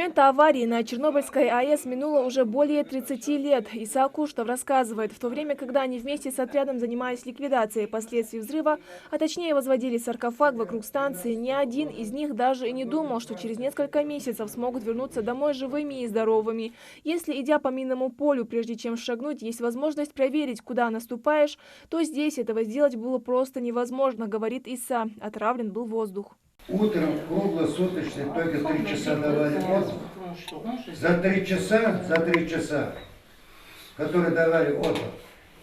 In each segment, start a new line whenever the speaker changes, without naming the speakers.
момента аварии на Чернобыльской АЭС минуло уже более 30 лет. Исаак Куштов рассказывает, в то время, когда они вместе с отрядом занимались ликвидацией последствий взрыва, а точнее возводили саркофаг вокруг станции, ни один из них даже и не думал, что через несколько месяцев смогут вернуться домой живыми и здоровыми. Если, идя по минному полю, прежде чем шагнуть, есть возможность проверить, куда наступаешь, то здесь этого сделать было просто невозможно, говорит Иса. Отравлен был воздух.
Утром круглосуточный только 3 часа давали отдых. За 3 часа, которые давали отдых,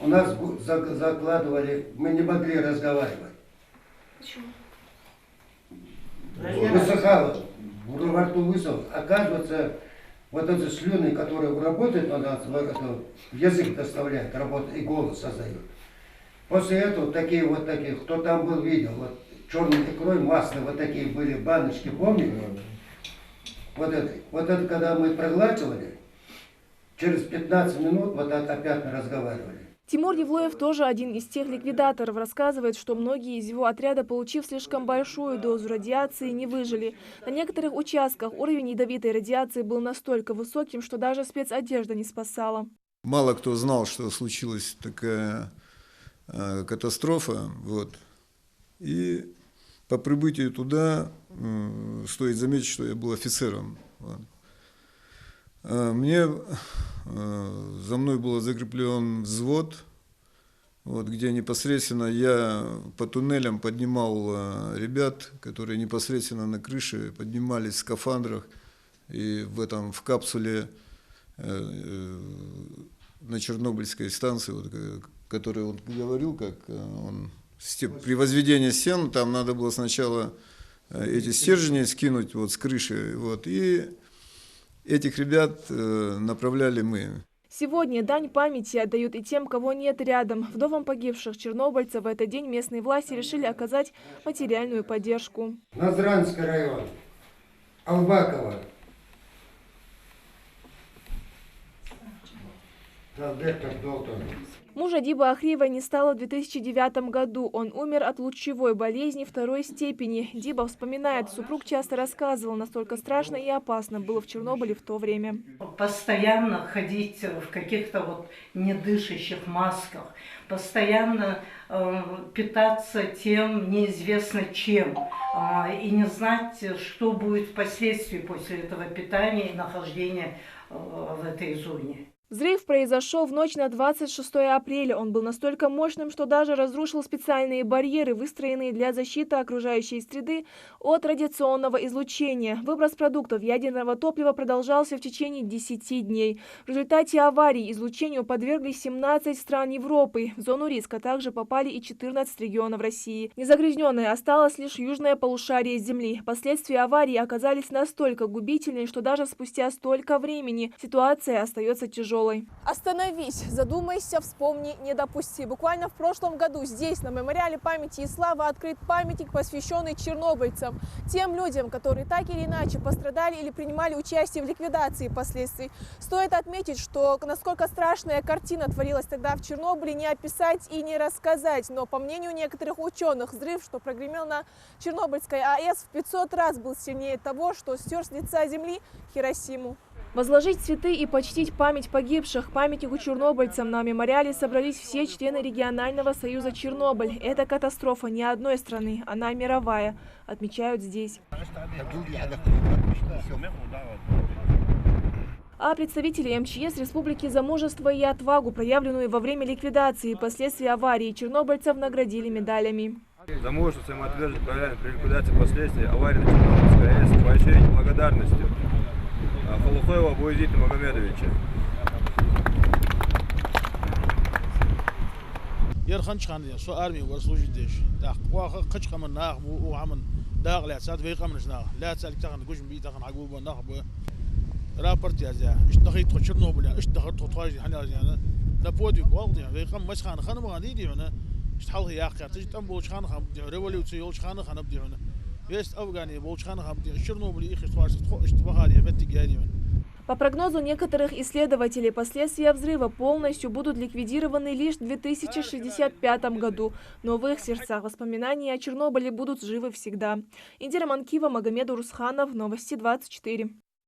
у нас закладывали, мы не могли разговаривать.
Почему?
Высыхало, во рту высох. Оказывается, вот эти слюны, которые работают у нас, язык доставляет, работает и голос создает. После этого такие, кто там был, видел, вот, черной икрой, масло, вот такие были баночки, помните? Вот это когда мы проглатывали, через 15 минут вот так опять мы разговаривали.
Тимур Евлоев тоже один из тех ликвидаторов. Рассказывает, что многие из его отряда, получив слишком большую дозу радиации, не выжили. На некоторых участках уровень ядовитой радиации был настолько высоким, что даже спецодежда не спасала.
Мало кто знал, что случилась такая катастрофа. Вот. И по прибытию туда, стоит заметить, что я был офицером. Вот. За мной был закреплен взвод, вот, где непосредственно я по туннелям поднимал ребят, которые непосредственно на крыше поднимались в скафандрах и в капсуле на Чернобыльской станции, вот, который он говорил, как он... При возведении стен там надо было сначала эти стержни скинуть вот с крыши, вот, и этих ребят направляли мы.
Сегодня дань памяти отдают и тем, кого нет рядом. Вдовам погибших чернобыльцев в этот день местные власти решили оказать материальную поддержку.
Назранский район, Албакова.
Мужа Диба Ахриева не стало в 2009 году. Он умер от лучевой болезни второй степени. Диба вспоминает, супруг часто рассказывал, настолько страшно и опасно было в Чернобыле в то время.
Постоянно ходить в каких-то вот недышащих масках, постоянно питаться тем неизвестно чем, и не знать, что будет впоследствии после этого питания и нахождения в этой зоне.
Взрыв произошел в ночь на 26 апреля. Он был настолько мощным, что даже разрушил специальные барьеры, выстроенные для защиты окружающей среды от радиационного излучения. Выброс продуктов ядерного топлива продолжался в течение 10 дней. В результате аварии излучению подверглись 17 стран Европы. В зону риска также попали и 14 регионов России. Незагрязненной осталось лишь южное полушарие Земли. Последствия аварии оказались настолько губительными, что даже спустя столько времени ситуация остается тяжелой. Остановись, задумайся, вспомни, не допусти. Буквально в прошлом году здесь, на мемориале памяти и славы, открыт памятник, посвященный чернобыльцам. Тем людям, которые так или иначе пострадали или принимали участие в ликвидации последствий. Стоит отметить, что насколько страшная картина творилась тогда в Чернобыле, не описать и не рассказать. Но по мнению некоторых ученых, взрыв, что прогремел на Чернобыльской АЭС, в 500 раз был сильнее того, что стер с лица земли Хиросиму. Возложить цветы и почтить память погибших, памятнику чернобыльцам на мемориале собрались все члены регионального союза «Чернобыль». Это катастрофа не одной страны, она мировая, отмечают здесь. А представители МЧС республики за мужество и отвагу, проявленную во время ликвидации и последствий аварии, чернобыльцев наградили медалями.
За мужество самоотверженно при ликвидации последствий аварии на Чернобыльской АЭС с поощрением благодарностью Халухоева Абуидита Магомедовича.
يرخن شخان سو أرمي ورسوج ديش داق واخ قش قمن ناخ وعمن داق لا سات في قمن شناخ لا تسالك تخن قش بي تخن عقوب ناخ رابرت يا زا اشتخيت تشرنوبل اشتخرت تواجي حنا يعني نبودي والدي في قم مش خان خن ما دي انا اشتحل يا اخي تجي تنبو شخان خم ريفوليوشن شخان خن بدي انا есть Афгания, Волчхан, Чернобыль, их
По прогнозу некоторых исследователей, последствия взрыва полностью будут ликвидированы лишь в 2065 году. Но в их сердцах воспоминания о Чернобыле будут живы всегда. Индира Манкива, Магомед Урусханов, Новости 24.